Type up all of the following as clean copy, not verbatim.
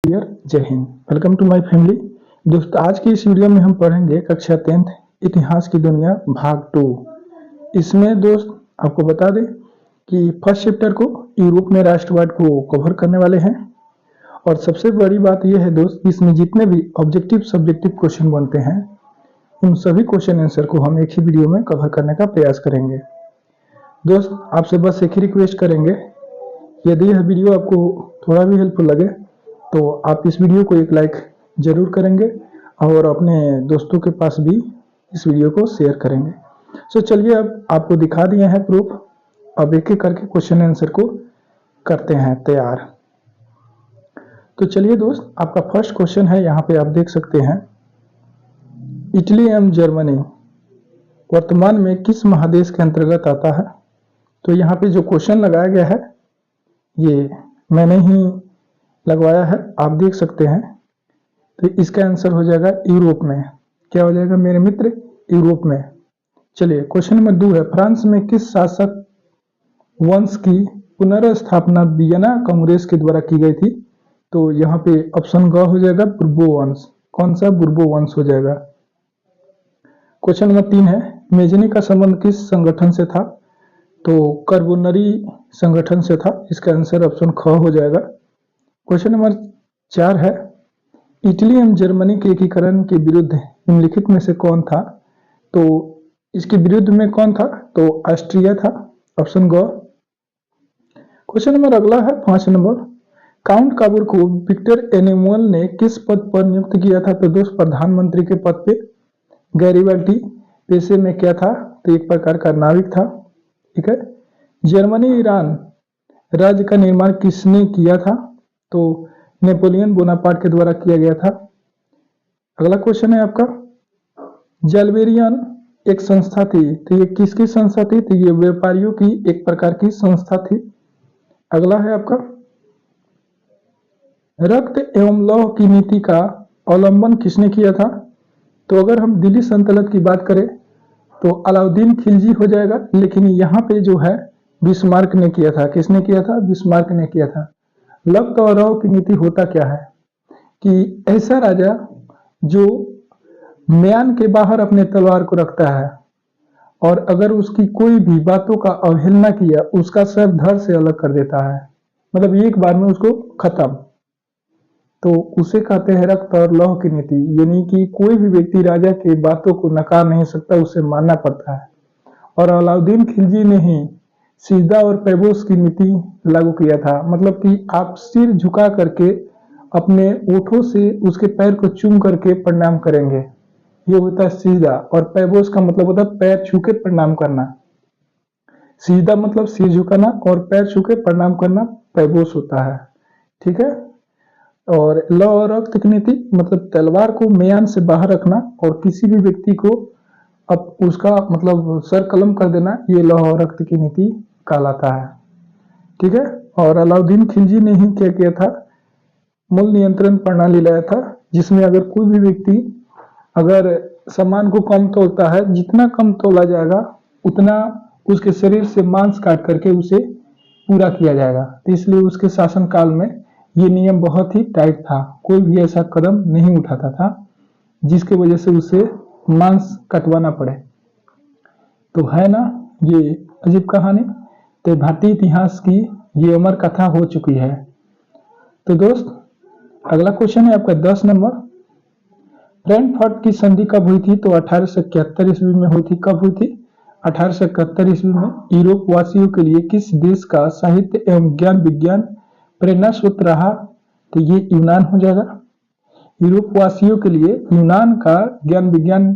Dear जय हिंद। Welcome to my family. दोस्त आज की इस वीडियो में हम पढ़ेंगे कक्षा 10th इतिहास की दुनिया भाग 2। इसमें दोस्त आपको बता दें कि फर्स्ट चैप्टर को यूरोप में राष्ट्रवाद को कवर करने वाले हैं। और सबसे बड़ी बात यह है दोस्त, इसमें जितने भी ऑब्जेक्टिव सब्जेक्टिव क्वेश्चन बनते हैं उन सभी क्वेश्चन आंसर को हम एक ही वीडियो में कवर करने का प्रयास करेंगे। दोस्त आपसे बस एक ही रिक्वेस्ट करेंगे, यदि यह वीडियो आपको थोड़ा भी हेल्पफुल लगे तो आप इस वीडियो को एक लाइक जरूर करेंगे और अपने दोस्तों के पास भी इस वीडियो को शेयर करेंगे। सो चलिए अब आपको दिखा दिए हैं प्रूफ। अब एक एक करके क्वेश्चन आंसर को करते हैं तैयार। तो चलिए दोस्त, आपका फर्स्ट क्वेश्चन है, यहाँ पे आप देख सकते हैं, इटली एवं जर्मनी वर्तमान में किस महादेश के अंतर्गत आता है। तो यहाँ पे जो क्वेश्चन लगाया गया है ये मैंने ही लगवाया है, आप देख सकते हैं। तो इसका आंसर हो जाएगा यूरोप में। क्या हो जाएगा मेरे मित्र? यूरोप में। चलिए क्वेश्चन नंबर 2 है, फ्रांस में किस शासक वंश की पुनर्स्थापना वियना कांग्रेस के द्वारा की गई थी। तो यहाँ पे ऑप्शन ग हो जाएगा बुर्बो वंश। कौन सा? बुर्बो वंश हो जाएगा। क्वेश्चन नंबर 3 है, मेजनी का संबंध किस संगठन से था। तो कार्बोनरी संगठन से था। इसका आंसर ऑप्शन ख हो जाएगा। क्वेश्चन नंबर 4 है, इटली एवं जर्मनी के एकीकरण के विरुद्ध निम्नलिखित में से कौन था। तो इसके विरुद्ध में कौन था? तो ऑस्ट्रिया था। ऑप्शन ग। क्वेश्चन नंबर अगला है 5 नंबर, काउंट काबूर को विक्टर एनिमुअल ने किस पद पर नियुक्त किया था। तो दोस्त प्रधानमंत्री के पद पे। गैरिबाल्डी पेशे में क्या था? तो एक प्रकार का नाविक था। ठीक है। जर्मनी ईरान राज्य का निर्माण किसने किया था। तो नेपोलियन बोनापार्ट के द्वारा किया गया था। अगला क्वेश्चन है आपका, जलवेरियन एक संस्था थी, तो ये किसकी संस्था थी। तो ये व्यापारियों की एक प्रकार की संस्था थी। अगला है आपका, रक्त एवं लौह की नीति का अवलंबन किसने किया था। तो अगर हम दिल्ली सल्तनत की बात करें तो अलाउद्दीन खिलजी हो जाएगा, लेकिन यहाँ पे जो है बिस्मार्क ने किया था। किसने किया था? बिस्मार्क ने किया था। रक्त और लौह की नीति होता क्या है कि ऐसा राजा जो म्यान के बाहर अपने तलवार को रखता है और अगर उसकी कोई भी बातों का अवहेलना किया उसका सर धड़ से अलग कर देता है, मतलब एक बार में उसको खत्म, तो उसे कहते हैं रक्त और लौह की नीति। यानी कि कोई भी व्यक्ति राजा की बातों को नकार नहीं सकता, उसे मानना पड़ता है। और अलाउद्दीन खिलजी ने ही सिजदा और पैबोस की नीति लागू किया था, मतलब कि आप सिर झुका करके अपने ओठों से उसके पैर को चूम करके प्रणाम करेंगे, ये होता है सिजदा। और पैबोस का मतलब होता है पैर छू के प्रणाम करना। सिजदा मतलब सिर झुकाना और पैर छू के प्रणाम करना पैबोस होता है। ठीक है। और लौ और रक्त की नीति मतलब तलवार को म्यान से बाहर रखना और किसी भी व्यक्ति को अब उसका मतलब सर कलम कर देना, ये लौह और रक्त की नीति कहलाता है। ठीक है। और अलाउद्दीन खिलजी ने ही क्या किया था, मूल नियंत्रण प्रणाली लाया था, जिसमें अगर कोई भी व्यक्ति अगर सामान को कम तोलता है, जितना कम तोला जाएगा उतना उसके शरीर से मांस काट करके उसे पूरा किया जाएगा। तो इसलिए उसके शासनकाल में ये नियम बहुत ही टाइट था, कोई भी ऐसा कदम नहीं उठाता था जिसके वजह से उसे मांस कटवाना पड़े। तो है ना ये अजीब कहानी। तो भारतीय इतिहास की ये अमर कथा हो चुकी है। तो दोस्त अगला क्वेश्चन है आपका 10 नंबर, फ्रैंकफर्ट की संधि कब हुई थी। तो 1871 ईस्वी में हुई थी। कब हुई थी? 1871 ईस्वी में। यूरोप वासियों के लिए किस देश का साहित्य एवं ज्ञान विज्ञान प्रेरणा स्रोत रहा। तो ये यूनान हो जाएगा। यूरोप वासियों के लिए यूनान का ज्ञान विज्ञान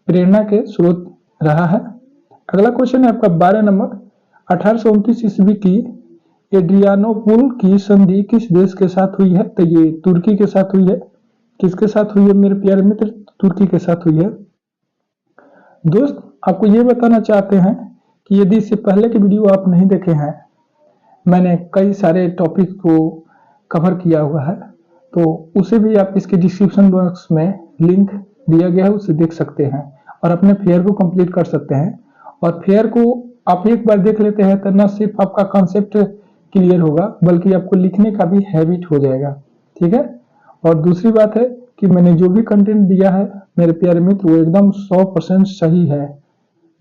प्रेरणा के स्रोत रहा है। अगला क्वेश्चन है आपका 12 नंबर, 1829 ईस्वी की एड्रियानोपुल की संधि किस देश के साथ हुई है। तो ये तुर्की के साथ हुई है। किसके साथ हुई है मेरे प्यारे मित्र? तुर्की के साथ हुई है। दोस्त आपको ये बताना चाहते हैं कि यदि इससे पहले की वीडियो आप नहीं देखे हैं, मैंने कई सारे टॉपिक को कवर किया हुआ है, तो उसे भी आप इसके डिस्क्रिप्शन बॉक्स में लिंक दिया गया है, उसे देख सकते हैं और अपने फेयर को कंप्लीट कर सकते हैं। और फेयर को आप एक बार देख लेते हैं तो न सिर्फ आपका कॉन्सेप्ट क्लियर होगा बल्कि आपको लिखने का भी हैबिट हो जाएगा। ठीक है। और दूसरी बात है कि मैंने जो भी कंटेंट दिया है मेरे प्यारे मित्र वो एकदम 100% सही है।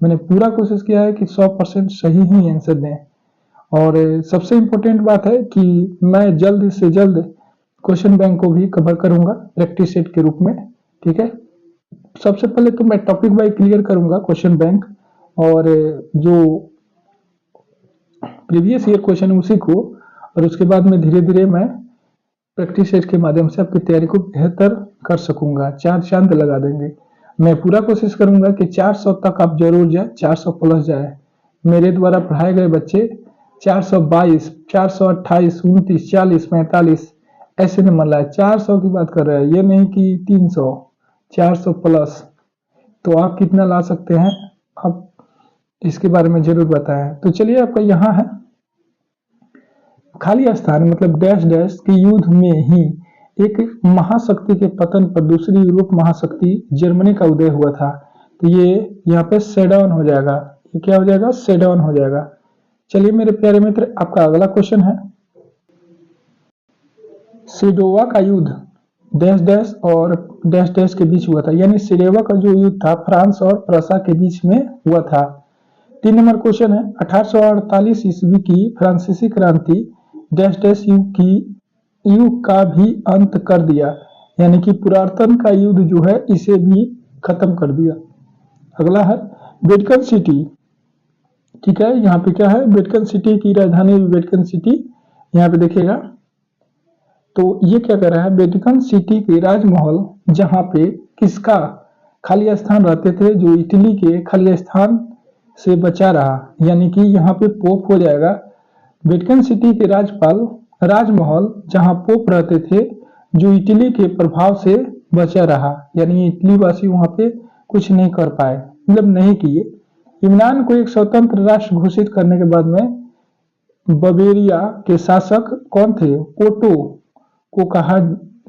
मैंने पूरा कोशिश किया है कि 100% सही ही आंसर दें। और सबसे इम्पोर्टेंट बात है कि मैं जल्द से जल्द क्वेश्चन बैंक को भी कवर करूंगा प्रैक्टिस सेट के रूप में। ठीक है। सबसे पहले तो मैं टॉपिक वाइज क्लियर करूंगा क्वेश्चन बैंक, और जो प्रीवियस ईयर क्वेश्चन है उसी को, और उसके बाद में धीरे धीरे मैं प्रैक्टिस सेट के माध्यम से आपकी तैयारी को बेहतर कर सकूंगा। 4 चांद लगा देंगे। मैं पूरा कोशिश करूंगा कि 400 तक आप जरूर जाए, 400 प्लस जाए। मेरे द्वारा पढ़ाए गए बच्चे 422, 428, 29, 40, 45 ऐसे नंबर लाए। 400 की बात कर रहे हैं, ये नहीं कि 300, 400 प्लस। तो आप कितना ला सकते हैं, आप इसके बारे में जरूर बताएं। तो चलिए, आपका यहाँ है खाली स्थान मतलब डैश डैश के युद्ध में ही एक महाशक्ति के पतन पर दूसरी यूरोप महाशक्ति जर्मनी का उदय हुआ था। तो ये यहाँ पे सेडाउन हो जाएगा। ये क्या हो जाएगा, सेडाउन हो जाएगा। चलिए मेरे प्यारे मित्र, आपका अगला क्वेश्चन है, सिडोवा का युद्ध डैश डैश और डैश डैश के बीच हुआ था। यानी सिडेवा का जो युद्ध था फ्रांस और प्रसा के बीच में हुआ था। 3 नंबर क्वेश्चन है, 1848 ईस्वी की फ्रांसीसी क्रांति डैश डैश युग का भी अंत कर दिया। यानी कि पुरातन का युद्ध जो है इसे भी खत्म कर दिया। अगला है वेटिकन सिटी। ठीक है, यहाँ पे क्या है, वेटिकन सिटी की राजधानी वेटिकन सिटी। यहाँ पे देखिएगा, तो ये क्या कर रहा है, वेटिकन सिटी के राजमहल जहाँ पे किसका खाली स्थान रहते थे, जो इटली के खाली स्थान से बचा रहा। यानी कि यहाँ पे पोप हो जाएगा। वेटिकन सिटी के राजपाल राजमहल जहाँ पोप रहते थे, जो इटली के प्रभाव से बचा रहा। यानी इटली वासी वहां पे कुछ नहीं कर पाए, मतलब नहीं किए। यूनान को एक स्वतंत्र राष्ट्र घोषित करने के बाद में बवेरिया के शासक कौन थे, ओटो को कहा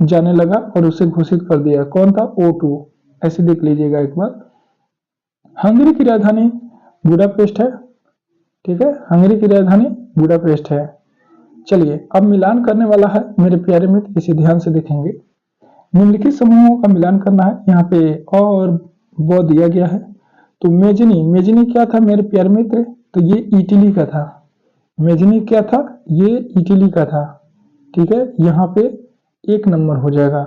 जाने लगा और उसे घोषित कर दिया। कौन था, ओटो। ऐसे देख लीजिएगा एक बार। हंगरी की राजधानी बुडापेस्ट है। ठीक है, हंगरी की राजधानी बुडापेस्ट है। चलिए, अब मिलान करने वाला है मेरे प्यारे मित्र, इसे ध्यान से देखेंगे। निम्नलिखित समूहों का मिलान करना है। यहाँ पे और ब दिया गया है। तो मेजनी, मेजनी क्या था मेरे प्यारे मित्र, तो ये इटली का था। मेजनी क्या था, ये इटली का था। ठीक है, यहाँ पे 1 नंबर हो जाएगा।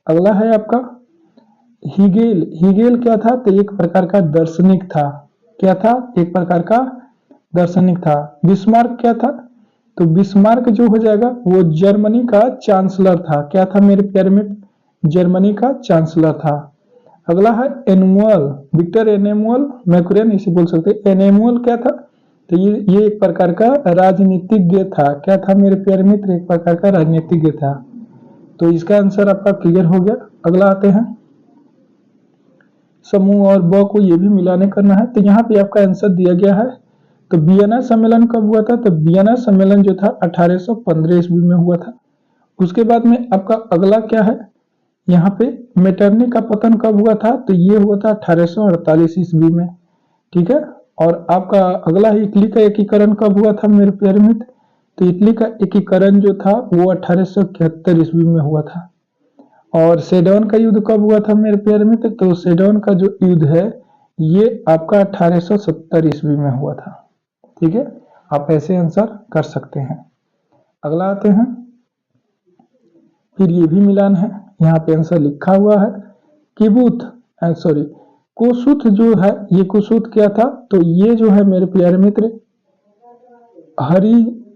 अगला है आपका हिगेल। हिगेल क्या था, तो एक प्रकार का दार्शनिक था। क्या था, एक प्रकार का दार्शनिक था। बिस्मार्क क्या था, तो बिस्मार्क जो हो जाएगा वो जर्मनी का चांसलर था। क्या था मेरे प्यारे मित्र, जर्मनी का चांसलर था। अगला है एनुअल, विक्टर एनुअल मैक्रोन इसे बोल सकते हैं। एनुअल क्या था, तो ये एक प्रकार का राजनीतिज्ञ था। क्या था मेरे प्यारे मित्र, एक प्रकार का राजनीतिज्ञ था। तो इसका आंसर आपका क्लियर हो गया। अगला आते हैं, समूह और ब को ये भी मिलाने करना है। तो यहाँ पे आपका आंसर दिया गया है। तो वियना सम्मेलन कब हुआ था, तो वियना सम्मेलन जो था 1815 ईस्वी में हुआ था। उसके बाद में आपका अगला क्या है, यहाँ पे मेटरनी का पतन कब हुआ था, तो ये हुआ था 1848 ईस्वी में। ठीक है, और आपका अगला इटली का एकीकरण कब हुआ था मेरे प्यारे मित्र, तो इटली का एकीकरण जो था वो 1871 ईस्वी में हुआ था। और सेडोन का युद्ध कब हुआ था मेरे प्यारे मित्र, तो सेडोन का जो युद्ध है ये आपका 1870 ईस्वी में हुआ था। ठीक है, आप ऐसे आंसर कर सकते हैं। अगला आते हैं, फिर ये भी मिलान है। यहाँ पे आंसर लिखा हुआ है किबुत, सॉरी कोसुत जो है, ये कोसुत क्या था, तो ये जो है मेरे प्यारे मित्र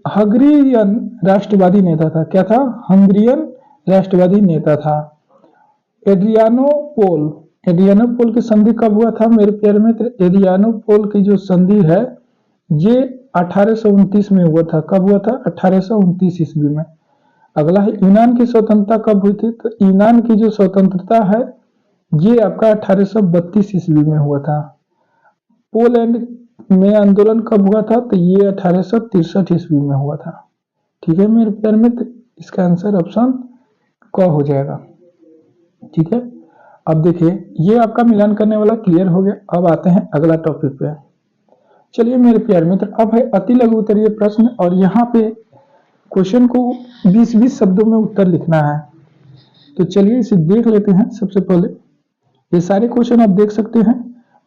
हंगरियन राष्ट्रवादी नेता था। क्या था, हंगरियन राष्ट्रवादी नेता था। एड्रियानोपोल, एड्रियानोपोल की संधि कब हुआ था मेरे प्यारे मित्र, एड्रियानोपोल की जो संधि है ये 1829 में हुआ था। कब हुआ था, 1829 ईस्वी में। अगला है यूनान की स्वतंत्रता कब हुई थी, तो यूनान की जो स्वतंत्रता है ये आपका 1832 ईस्वी में हुआ था। पोलैंड में आंदोलन कब हुआ था, तो ये 1863 ईस्वी में हुआ था। ठीक है मेरे प्यारे मित्र, इसका आंसर ऑप्शन क हो जाएगा। ठीक है, अब देखिए ये आपका मिलान करने वाला क्लियर हो गया। अब आते हैं अगला टॉपिक पे। चलिए मेरे प्यारे मित्र, अब है अति लघु उत्तरीय प्रश्न, और यहाँ पे क्वेश्चन को 20-20 शब्दों में उत्तर लिखना है। तो चलिए इसे देख लेते हैं। सबसे पहले ये सारे क्वेश्चन आप देख सकते हैं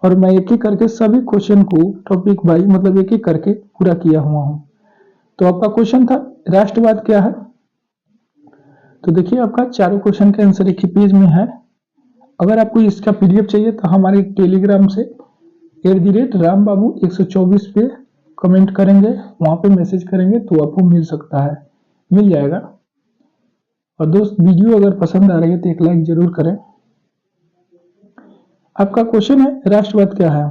और मैं एक एक करके सभी क्वेश्चन को टॉपिक वाइज मतलब एक एक करके पूरा किया हुआ हूं। तो आपका क्वेश्चन था राष्ट्रवाद क्या है। तो देखिए आपका चारों क्वेश्चन का आंसर एक ही पेज में है। अगर आपको इसका पीडीएफ चाहिए तो हमारे टेलीग्राम से @रामबाबू124 पे कमेंट करेंगे, वहां पे मैसेज करेंगे तो आपको मिल सकता है, मिल जाएगा। और दोस्त वीडियो अगर पसंद आ रही है तो एक लाइक जरूर करें। आपका क्वेश्चन है राष्ट्रवाद क्या है।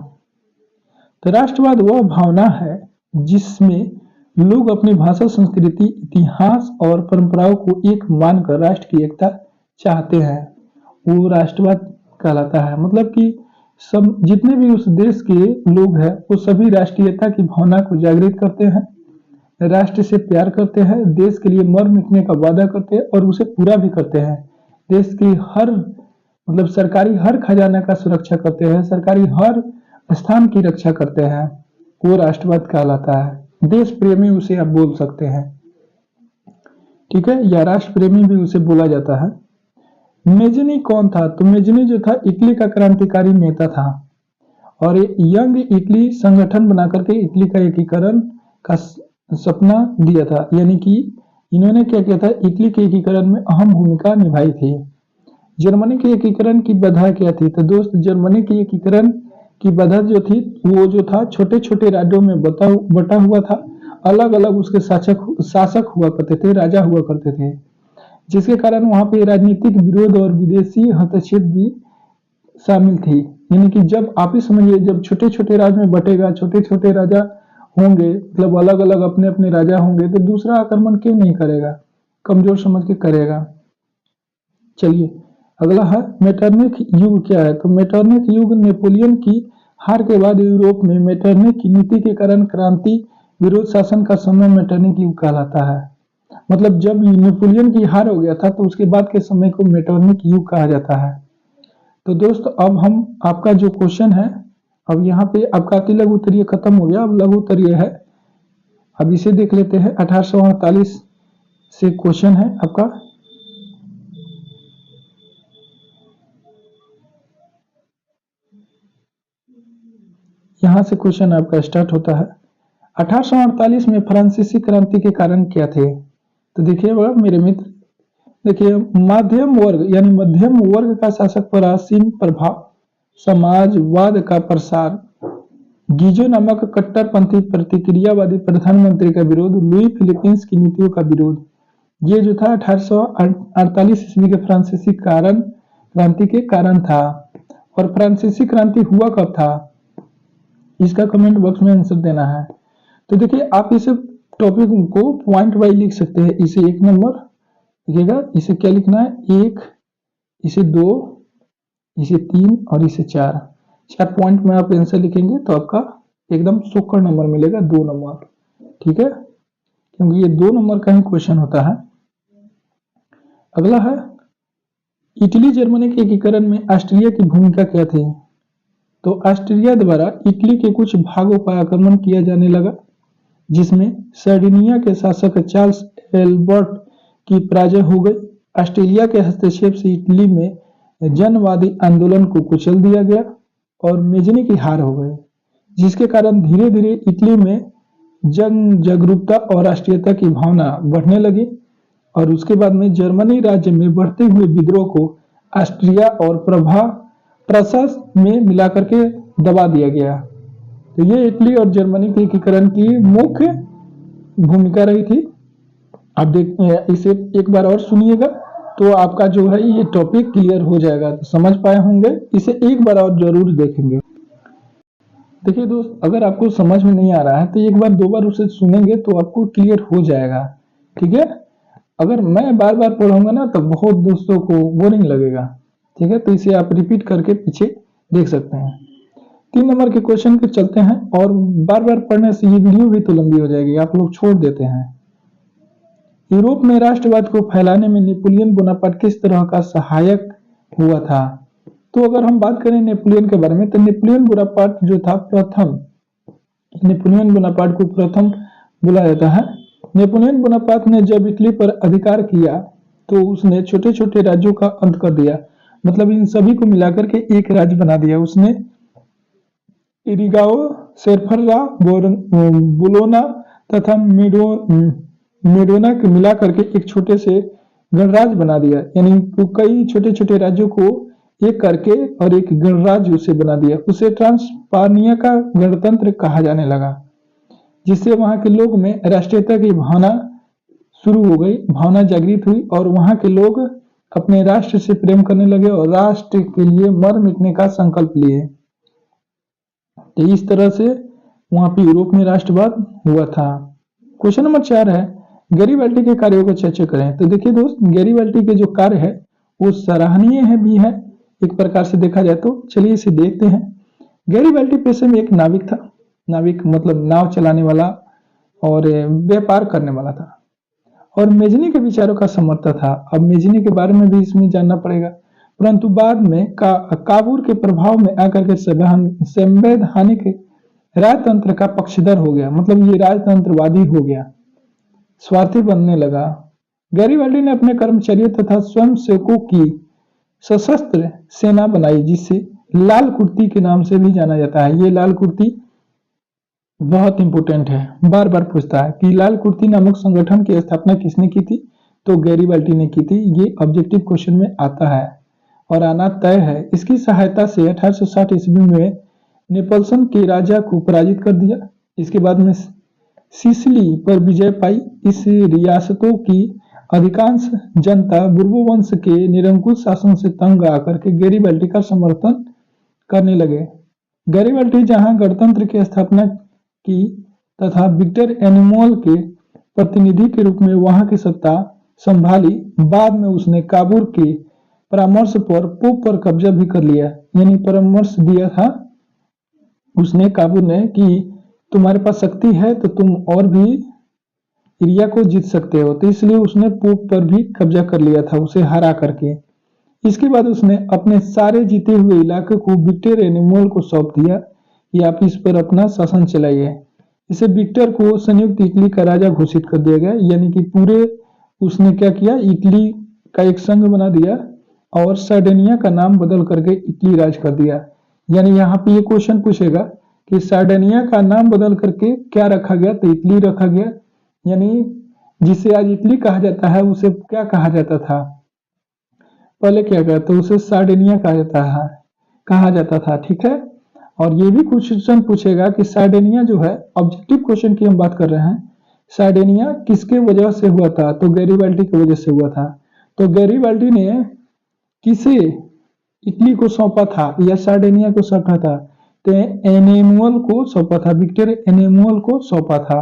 तो राष्ट्रवाद वह भावना है जिसमें लोग अपनी भाषा, संस्कृति, इतिहास और परंपराओं को एक मानकर राष्ट्र की एकता चाहते हैं, वो राष्ट्रवाद कहलाता है। मतलब कि सब जितने भी उस देश के लोग हैं वो सभी राष्ट्रीयता की भावना को जागृत करते हैं, राष्ट्र से प्यार करते हैं, देश के लिए मर मिटने का वादा करते हैं और उसे पूरा भी करते हैं। देश की हर मतलब सरकारी हर खजाना का सुरक्षा करते हैं, सरकारी हर स्थान की रक्षा करते हैं, वो राष्ट्रवाद कहलाता है। देश प्रेमी उसे आप बोल सकते हैं, ठीक है, या राष्ट्र प्रेमी भी उसे बोला जाता है। मेजनी कौन था। तो मेजनी जो था इटली का क्रांतिकारी नेता था और यंग इटली संगठन बना करके इटली का एकीकरण का सपना दिया था। यानी कि इन्होंने क्या किया था, इटली के एकीकरण में अहम भूमिका निभाई थी। जर्मनी के एकीकरण की बाधा क्या थी। तो दोस्त जर्मनी के एकीकरण की बाधा जो थी वो जो था छोटे छोटे राज्यों में बटा हुआ था, अलग अलग उसके शासक हुआ करते थे, राजा हुआ करते थे, जिसके कारण वहां पे राजनीतिक विरोध और विदेशी हस्तक्षेप भी शामिल थी। यानी कि जब आप ही समझिए जब छोटे छोटे राज्य में बटेगा, छोटे छोटे राजा होंगे, मतलब अलग अलग अपने अपने राजा होंगे, तो दूसरा आक्रमण क्यों नहीं करेगा, कमजोर समझ के करेगा। चलिए अगला है मेटरनिख युग क्या है। तो मेटरनिख युग नेपोलियन की हार के बाद यूरोप में मेटरनिख की नीति के कारण क्रांति विरोध शासन का समय मेटरनिख युग कहलाता है। मतलब जब नेपोलियन की हार हो गया था तो उसके बाद के समय को मेटरनिख युग कहा जाता है। तो दोस्त अब हम आपका जो क्वेश्चन है, अब यहाँ पे आपका अति लघु उत्तरीय खत्म हो गया, अब लघु उत्तरीय है। अब इसे देख लेते हैं। 1848 से क्वेश्चन है आपका। यहाँ से क्वेश्चन आपका स्टार्ट होता है। 1848 में फ्रांसीसी क्रांति के कारण क्या थे। तो देखिए मेरे मित्र, देखिए मध्यम वर्ग यानी मध्यम वर्ग का शासक पर असीम प्रभाव, समाजवाद का प्रसार, गीजो नामक कट्टरपंथी प्रतिक्रियावादी प्रधानमंत्री का विरोध, लुई फिलीपींस की नीतियों का विरोध, ये जो था 1848 ईस्वी के फ्रांसीसी क्रांति के कारण था। और फ्रांसीसी क्रांति हुआ कब था, इसका कमेंट बॉक्स में आंसर देना है। तो देखिए आप इसे टॉपिक को पॉइंट वाइज लिख सकते हैं। इसे 1 नंबर लिखिएगा, इसे क्या लिखना है, 1, इसे 2, इसे 3 और इसे 4 पॉइंट में आप आंसर लिखेंगे तो आपका एकदम सोकर नंबर मिलेगा, 2 नंबर, ठीक है, क्योंकि ये 2 नंबर का ही क्वेश्चन होता है। अगला है इटली जर्मनी के एकीकरण में ऑस्ट्रिया की भूमिका क्या थी। तो ऑस्ट्रिया द्वारा इटली के कुछ भागों पर आक्रमण किया जाने लगा, जिसमें सर्डिनिया के शासक चार्ल्स एल्बर्ट की पराजय हो गई। ऑस्ट्रेलिया के हस्तक्षेप से इटली में जनवादी आंदोलन को कुचल दिया गया और मेजनी की हार हो गई, जिसके कारण धीरे धीरे इटली में जन जागरूकता और राष्ट्रीयता की भावना बढ़ने लगी और उसके बाद में जर्मनी राज्य में बढ़ते हुए विद्रोह को ऑस्ट्रिया और प्रशास में मिला करके दबा दिया गया। तो ये इटली और जर्मनी के एकीकरण की मुख्य भूमिका रही थी। आप देख इसे एक बार और सुनिएगा तो आपका जो है ये टॉपिक क्लियर हो जाएगा, तो समझ पाए होंगे। इसे एक बार और जरूर देखेंगे। देखिए दोस्त, अगर आपको समझ में नहीं आ रहा है तो एक बार 2 बार उसे सुनेंगे तो आपको क्लियर हो जाएगा, ठीक है। अगर मैं बार बार पढ़ूंगा ना तो बहुत दोस्तों को बोरिंग लगेगा, ठीक है, तो इसे आप रिपीट करके पीछे देख सकते हैं। 3 नंबर के क्वेश्चन पे चलते हैं। और बार बार पढ़ने से ये वीडियो भी तो लंबी हो जाएगी, आप लोग छोड़ देते हैं। यूरोप में राष्ट्रवाद को फैलाने में नेपोलियन बोनापार्ट किस तरह का सहायक हुआ था। तो अगर हम बात करें नेपोलियन के बारे में तो नेपोलियन बोनापार्ट जो था प्रथम, नेपोलियन बोनापार्ट को प्रथम बोला जाता है। नेपोलियन बोनापार्ट ने जब इटली पर अधिकार किया तो उसने छोटे छोटे राज्यों का अंत कर दिया, मतलब इन सभी को मिलाकर के एक राज्य बना दिया उसने। इरिगाओ, सेरफर्रा, बुलोना तथा मेडोना को मिला करके एक छोटे से गणराज्य बना दिया, यानी कई छोटे छोटे राज्यों को एक करके और एक गणराज्य उसे बना दिया। उसे ट्रांसपार्निया का गणतंत्र कहा जाने लगा, जिससे वहां के लोग में राष्ट्रीयता की भावना शुरू हो गई, भावना जागृत हुई और वहां के लोग अपने राष्ट्र से प्रेम करने लगे और राष्ट्र के लिए मर मिटने का संकल्प लिए। तो इस तरह से वहां पे यूरोप में राष्ट्रवाद हुआ था। क्वेश्चन नंबर 4 है, गैरीबाल्टी के कार्यों को चर्चा करें। तो देखिए दोस्त, गैरीबाल्टी के जो कार्य है वो सराहनीय है भी है एक प्रकार से देखा जाए तो। चलिए इसे देखते हैं। गैरीबाल्टी पेशे में एक नाविक था। नाविक मतलब नाव चलाने वाला और व्यापार करने वाला था, और मेजनी के विचारों का समर्थक था। अब मेजनी के बारे में भी इसमें जानना पड़ेगा, परंतु बाद में काबूल के प्रभाव में आकर के संवैधानिक राजतंत्र का पक्षधर हो गया, मतलब ये राजतंत्रवादी हो गया, स्वार्थी बनने लगा। गैरीबाल्टी ने अपने कर्मचारियों तथा स्वयंसेवकों की सशस्त्र सेना बनाई, जिसे लाल कुर्ती के नाम से भी जाना जाता है। ये लाल कुर्ती बहुत इंपोर्टेंट है, बार बार पूछता है कि लाल कुर्ती नामक संगठन की स्थापना किसने की थी, तो गैरीबाल्टी ने की थी। ये ऑब्जेक्टिव क्वेश्चन में आता है और आना तय है। इसकी सहायता से 1860 ईस्वी में नेपल्सन के राजा को पराजित कर दिया। इसके बाद में सिसिली पर विजय पाई। इस रियासतों की अधिकांश जनता बुर्बो वंश के निरंकुश शासन से तंग आकर के गैरीबाल्टी का समर्थन करने लगे। गैरीबाल्टी जहां गणतंत्र की स्थापना की तथा विक्टर एनिमोल के प्रतिनिधि के रूप में वहां की सत्ता संभाली, बाद में उसने काबूल के परामर्श पर पोप पर कब्जा भी कर लिया। यानी परामर्श दिया था उसने काबूल ने कि तुम्हारे पास शक्ति है तो तुम और भी एरिया को जीत सकते हो, तो इसलिए उसने पोप पर भी कब्जा कर लिया था उसे हरा करके। इसके बाद उसने अपने सारे जीते हुए इलाके को विक्टर एनिमोल को सौंप दिया कि आप इस पर अपना शासन चलाइए। इसे विक्टर को संयुक्त इटली का राजा घोषित कर दिया गया, यानी कि पूरे उसने क्या किया, इटली का एक संघ बना दिया और सार्डिनिया का नाम बदल करके इटली राज कर दिया। यानी यहाँ पे ये क्वेश्चन पूछेगा कि सार्डिनिया का नाम बदल करके क्या रखा गया, तो इटली रखा गया। यानी जिसे आज इटली कहा जाता है उसे क्या कहा जाता था, पहले क्या कहते, तो उसे सार्डिनिया कहा जाता था। ठीक है, और ये भी क्वेश्चन पूछेगा कि सार्डिनिया जो है, ऑब्जेक्टिव क्वेश्चन की हम बात कर रहे हैं, सार्डिनिया किसके वजह से हुआ था, तो गैरीबाल्टी की वजह से हुआ था। तो गैरीबाल्टी ने किसे इटली को सौंपा था या सार्डिनिया को सौंपा था, तो एनेमुअल को सौंपा था, विक्टर एनेमुअल को सौंपा था।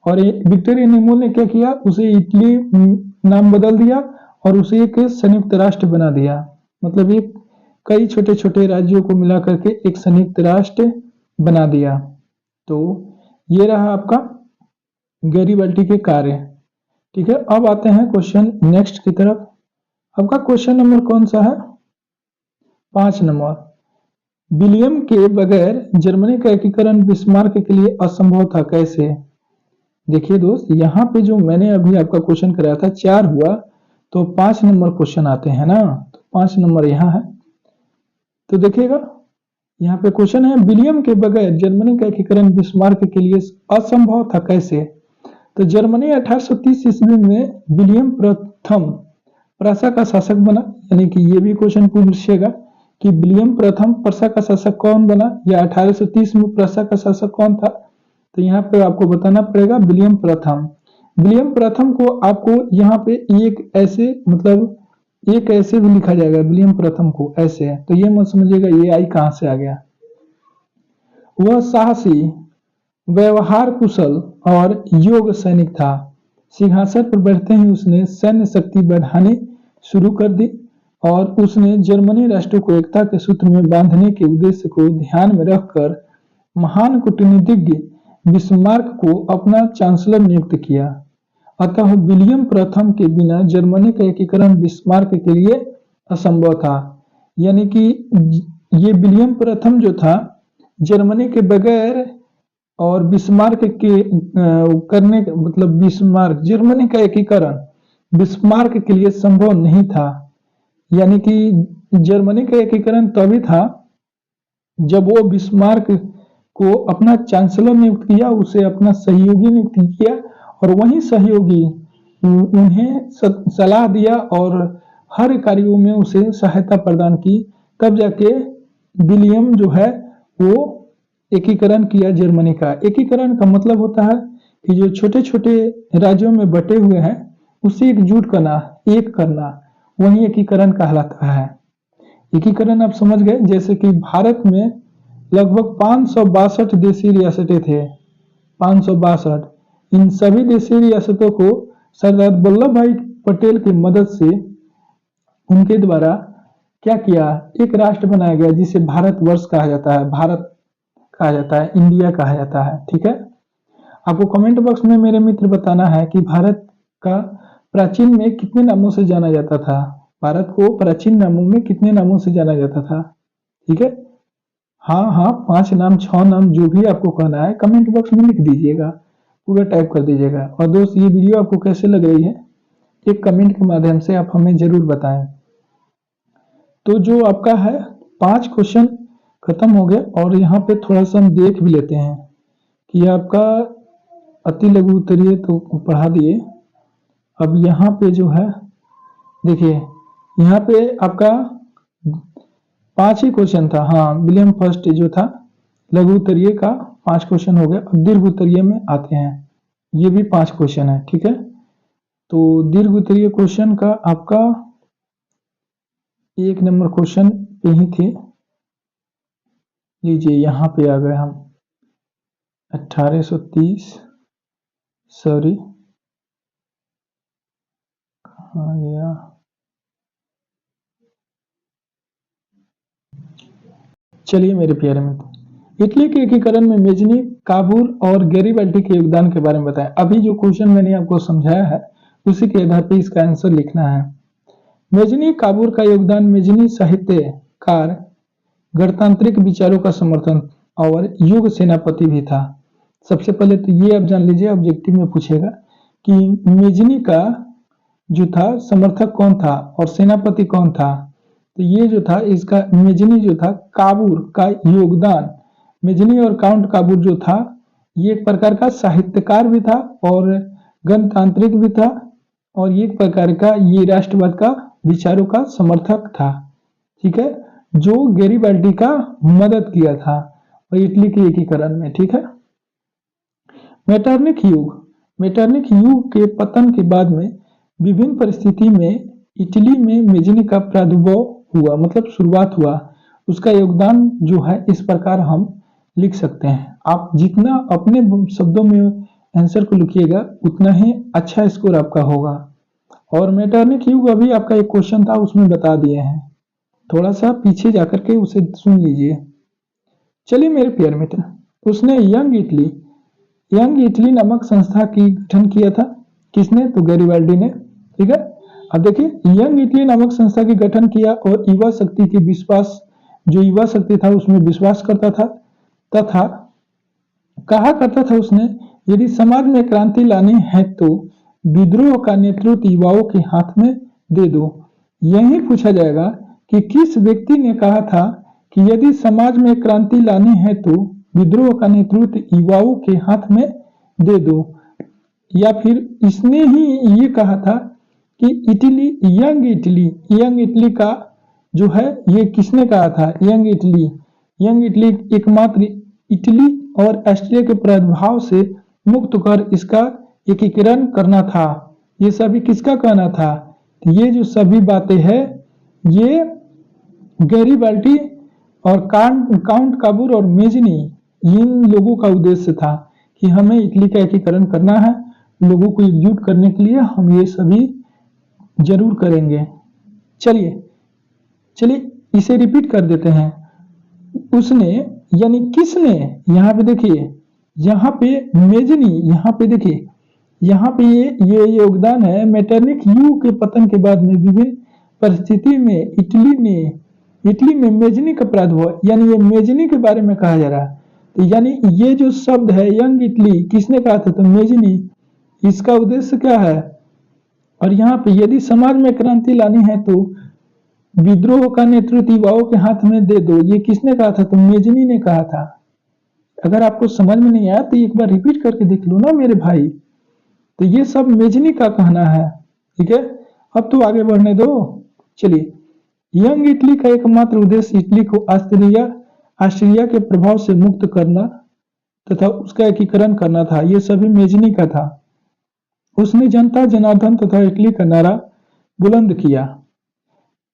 और विक्टर एनेमुअल ने क्या किया, उसे इटली नाम बदल दिया और उसे एक संयुक्त राष्ट्र बना दिया, मतलब एक कई छोटे छोटे राज्यों को मिला करके एक संयुक्त राष्ट्र बना दिया। तो ये रहा आपका गैरीबाल्टी के कार्य। ठीक है, अब आते हैं क्वेश्चन नेक्स्ट की तरफ। आपका क्वेश्चन नंबर कौन सा है, 5 नंबर। विलियम के बगैर जर्मनी का एकीकरण बिस्मार्क के लिए असंभव था, कैसे। देखिए दोस्त, यहाँ पे जो मैंने अभी आपका क्वेश्चन कराया था 4 हुआ, तो 5 नंबर क्वेश्चन आते हैं ना, तो 5 नंबर यहाँ है। तो देखिएगा यहाँ पे क्वेश्चन है, विलियम के बगैर जर्मनी का एकीकरण बिस्मार्क के लिए असंभव था, कैसे। तो जर्मनी 1830 ईस्वी में विलियम प्रथम प्रसा का शासक बना, यानी कि ये भी क्वेश्चन पूछेगा कि विलियम प्रथम प्रसा का शासक कौन बना, या 1830 में प्रसा का शासक कौन था। तो यहाँ पे आपको बताना पड़ेगा विलियम प्रथम। विलियम प्रथम को आपको यहाँ पे एक ऐसे, मतलब एक ऐसे भी लिखा जाएगा, विलियम प्रथम को ऐसे है, तो ये मत समझिएगा ये आई कहां से आ गया। वह साहसी, व्यवहार कुशल और योग सैनिक था। सिंहासन पर बैठते ही उसने सैन्य शक्ति बढ़ाने शुरू कर दी और उसने जर्मनी राष्ट्र को एकता के सूत्र में बांधने के उद्देश्य को ध्यान में रखकर महान कूटनीतिज्ञ बिस्मार्क को अपना चांसलर नियुक्त किया। अतः विलियम प्रथम के बिना जर्मनी का एकीकरण बिस्मार्क के लिए असंभव था। यानी कि ये विलियम प्रथम जो था, जर्मनी के बगैर और बिस्मार्क के करने, मतलब बिस्मार्क जर्मनी का एकीकरण बिस्मार्क के लिए संभव नहीं था। यानी कि जर्मनी का एकीकरण तभी था जब वो बिस्मार्क को अपना चांसलर नियुक्त किया, उसे अपना सहयोगी नियुक्त किया और वही सहयोगी उन्हें सलाह दिया और हर कार्यों में उसे सहायता प्रदान की। तब जाके विलियम जो है वो एकीकरण किया जर्मनी का। एकीकरण का मतलब होता है कि जो छोटे छोटे राज्यों में बटे हुए हैं उसे एकजुट करना, एक करना, वही एकीकरण कहलाता है। एकीकरण आप समझ गए। जैसे कि भारत में लगभग 562 देशी रियासतें थे, 562। इन सभी देशी रियासतों को सरदार वल्लभ भाई पटेल की मदद से उनके द्वारा क्या किया, एक राष्ट्र बनाया गया जिसे भारतवर्ष कहा जाता है, भारत कहा जाता है, इंडिया कहा जाता है। ठीक है, आपको कमेंट बॉक्स में मेरे मित्र बताना है कि भारत का प्राचीन में कितने नामों से जाना जाता था। भारत को प्राचीन नामों में कितने नामों से जाना जाता था। ठीक है, हाँ हाँ, 5 नाम 6 नाम जो भी आपको कहना है कमेंट बॉक्स में लिख दीजिएगा, पूरा टाइप कर दीजिएगा। और दोस्त ये वीडियो आपको कैसे लग रही है एक कमेंट के माध्यम से आप हमें जरूर बताएं। तो जो आपका है 5 क्वेश्चन खत्म हो गए और यहाँ पे थोड़ा सा हम देख भी लेते हैं कि आपका अति लघु उत्तरीय तो पढ़ा दिए। अब यहाँ पे जो है देखिए, यहाँ पे आपका 5 ही क्वेश्चन था। हाँ, विलियम फर्स्ट जो था लघु उत्तरीय का 5 क्वेश्चन हो गए। अब दीर्घ उत्तरीय में आते हैं, ये भी 5 क्वेश्चन है। ठीक है, तो दीर्घ उत्तरीय क्वेश्चन का आपका 1 नंबर क्वेश्चन पे ही थे। लीजिए यहाँ पे आ गए हम 1830, सॉरी कहाँ गया, चलिए मेरे प्यारे मित्र, इटली के एकीकरण में मेजनी, काबूल और गैरीबाल्डी के योगदान के बारे में बताएं। अभी जो क्वेश्चन मैंने आपको समझाया है उसी के आधार पर इसका आंसर लिखना है। मेजनी काबूल का योगदान, मेजनी साहित्यकार, गणतांत्रिक विचारों का समर्थन और युग सेनापति भी था। सबसे पहले तो ये आप जान लीजिए, ऑब्जेक्टिव में पूछेगा कि मेजनी का जो था समर्थक कौन था और सेनापति कौन था। तो ये जो था इसका मेजनी जो था काबूल का योगदान, मेजनी और काउंट काबूल जो था ये एक प्रकार का साहित्यकार भी था और गणतांत्रिक भी था और एक प्रकार का ये राष्ट्रवाद का विचारों का समर्थक था। ठीक है, जो गैरीबाल्डी का मदद किया था और इटली के एकीकरण में। ठीक है, मेटरनिक युग, मेटरनिक युग के पतन के बाद में विभिन्न परिस्थिति में इटली में मेजनी का प्रादुर्भाव हुआ, मतलब शुरुआत हुआ। उसका योगदान जो है इस प्रकार हम लिख सकते हैं। आप जितना अपने शब्दों में आंसर को लिखिएगा उतना ही अच्छा स्कोर आपका होगा। और मेटरनिक युग अभी आपका एक क्वेश्चन था उसमें बता दिए हैं, थोड़ा सा पीछे जाकर के उसे सुन लीजिए। चलिए मेरे प्यारे मित्र, उसने यंग इटली नामक संस्था की गठन किया था। किसने? तो गैरीबाल्डी ने। ठीक है, अब देखिए, यंग इटली नामक संस्था की गठन किया और युवा शक्ति के विश्वास, जो युवा शक्ति था उसमें विश्वास करता था तथा कहा करता था उसने, यदि समाज में क्रांति लानी है तो विद्रोह का नेतृत्व युवाओं के हाथ में दे दो। यही पूछा जाएगा कि किस व्यक्ति ने कहा था कि यदि समाज में क्रांति लानी है तो विद्रोह का नेतृत्व युवाओं के हाथ में दे दो, या फिर इसने ही ये कहा था कि इटली, यंग इटली का जो है ये किसने कहा था? यंग इटली एकमात्र इटली और ऑस्ट्रिया के प्रभाव से मुक्त कर इसका एकीकरण करना था। ये सभी किसका कहना था? ये जो सभी बातें हैं ये गैरीबाल्डी और काउंट काबूल और मेजनी, इन लोगों का उद्देश्य था कि हमें इटली का एकीकरण करना है, लोगों को एकजुट करने के लिए हम ये सभी जरूर करेंगे। चलिए इसे रिपीट कर देते हैं। उसने यानी किसने, यहाँ पे देखिए, यहाँ पे मेजनी, यहाँ पे देखिए, यहाँ पे ये योगदान है मेटरनिक युग के पतन के बाद में विभिन्न परिस्थिति में इटली में मेजनी का प्रादुर्भाव, यानी ये मेजनी के बारे में कहा जा रहा है। तो यानी ये जो शब्द है यंग इटली किसने कहा था? तो मेजनी। इसका उद्देश्य क्या है? और यहाँ पे यदि समाज में क्रांति लानी है तो विद्रोह का नेतृत्व युवाओं के हाथ में दे दो, ये किसने कहा था? तो मेजनी ने कहा था। अगर आपको समझ में नहीं आया तो एक बार रिपीट करके देख लो ना मेरे भाई। तो ये सब मेजनी का कहना है, ठीक है। अब तो आगे बढ़ने दो। चलिए, यंग इटली का एकमात्र उद्देश्य इटली को ऑस्ट्रिया के प्रभाव से मुक्त करना तथा उसका एकीकरण करना था। ये सभी मेजनी का था। उसने जनता जनार्दन तथा इटली का नारा बुलंद किया।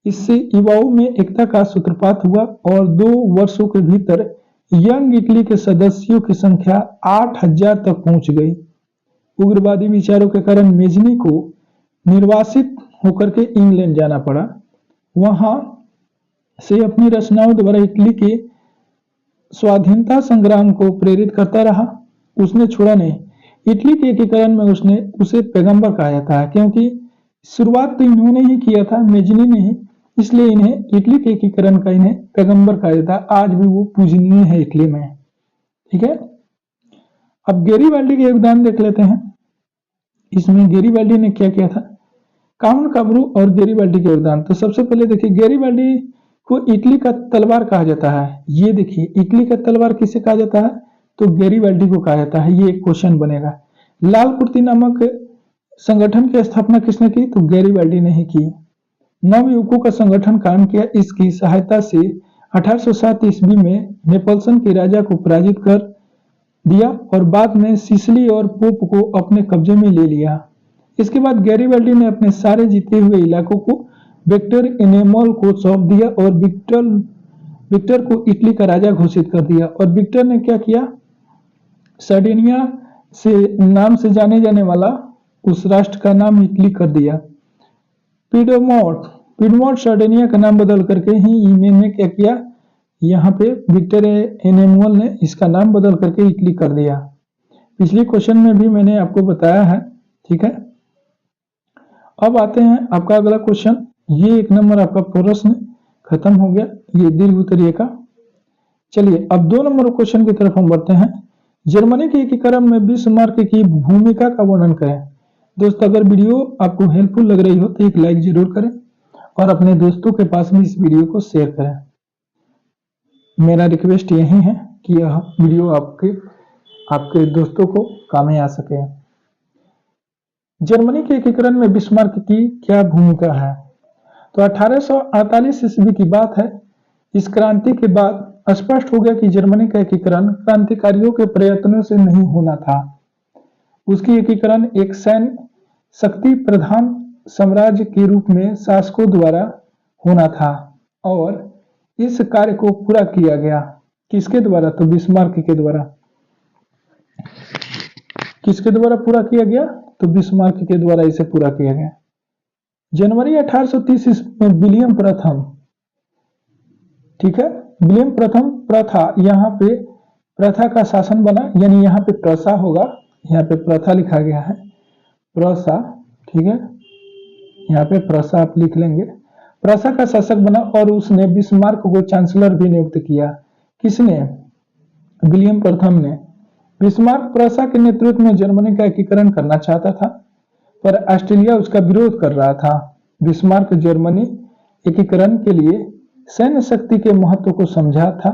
इससे युवाओं में एकता का सूत्रपात हुआ और 2 वर्षों के भीतर यंग इटली के सदस्यों की संख्या 8,000 तक पहुंच गई। उग्रवादी विचारों के कारण मेजनी को निर्वासित होकर के इंग्लैंड जाना पड़ा। वहां से अपनी रचनाओं द्वारा इटली के स्वाधीनता संग्राम को प्रेरित करता रहा। उसने छोड़ा नहीं। इटली के एकीकरण में उसने उसे पैगंबर कहा जाता है, क्योंकि शुरुआत तो इन्होंने ही किया था, मेजनी ने ही, इसलिए इन्हें इटली के एकीकरण का इन्हें पैगंबर कहा जाता है। आज भी वो पूजनीय है इटली में, ठीक है। अब गेरिबाल्डी के योगदान देख लेते हैं। इसमें गेरिबाल्डी ने क्या किया था? काउंट काब्रू और गेरिबाल्डी के योगदान। तो सबसे पहले देखिए, गेरिबाल्डी को इटली का तलवार कहा जाता है। ये देखिए, इटली का तलवार किसे कहा जाता है? तो गेरिबाल्डी को कहा जाता है। ये एक क्वेश्चन बनेगा। लाल कुर्ती नामक संगठन की स्थापना किसने की? तो गेरिबाल्डी ने ही की। नवयुवकों का संगठन काम किया। इसकी सहायता से 1807 ईस्वी में नेपल्सन के राजा को पराजित कर दिया और बाद में सिसिली और पोप को अपने कब्जे में ले लिया। इसके बाद गैरीबाल्डी ने अपने सारे जीते हुए इलाकों को विक्टर एनेमोल को सौंप दिया और विक्टर को इटली का राजा घोषित कर दिया। और विक्टर ने क्या किया? सर्डिनिया से नाम से जाने जाने वाला उस राष्ट्र का नाम इटली कर दिया। पिडमोट सर्डिनिया का नाम बदल करके ही इन्होंने क्या किया? यहाँ पे विक्टर एनेमुअल ने इसका नाम बदल करके इटली कर दिया। पिछले क्वेश्चन में भी मैंने आपको बताया है, ठीक है। अब आते हैं आपका अगला क्वेश्चन। ये 1 नंबर आपका प्रश्न खत्म हो गया, ये दीर्घ उत्तरीय का। चलिए अब 2 नंबर क्वेश्चन की तरफ हम बढ़ते हैं। जर्मनी के एकीकरण में बिस्मार्क की भूमिका का वर्णन करें। दोस्तों, अगर वीडियो आपको हेल्पफुल लग रही हो तो एक लाइक जरूर करें और अपने दोस्तों के पास भी इस वीडियो को शेयर करें। मेरा रिक्वेस्ट यही है कि यह वीडियो आपके दोस्तों को काम में आ सके। जर्मनी के एकीकरण में बिस्मार्क की क्या भूमिका है? तो 1848 ईस्वी की बात है। इस क्रांति के बाद स्पष्ट हो गया कि जर्मनी का एकीकरण क्रांतिकारियों के प्रयत्नों से नहीं होना था। उसकी एकीकरण एक सैन्य शक्ति प्रधान साम्राज्य के रूप में शासकों द्वारा होना था और इस कार्य को पूरा किया गया। किसके द्वारा? तो बिस्मार्क के द्वारा। किसके द्वारा पूरा किया गया? तो बिस्मार्क के द्वारा इसे पूरा किया गया। जनवरी 1830 में विलियम प्रथम, ठीक है, विलियम प्रथम प्रथा, यहाँ पे प्रथा का शासन बना, यानी यहाँ पे प्रसा होगा, यहाँ पे प्रथा लिखा गया है, प्रसा, ठीक है, यहाँ पे प्रसा आप लिख लेंगे। प्रसा का शासक बना और उसने बिस्मार्क को चांसलर भी नियुक्त किया। किसने? विलियम प्रथम ने। बिस्मार्क प्रसा के नेतृत्व में जर्मनी का एकीकरण करना चाहता था, पर ऑस्ट्रिया उसका विरोध कर रहा था। बिस्मार्क जर्मनी एकीकरण के लिए सैन्य शक्ति के महत्व को समझा था,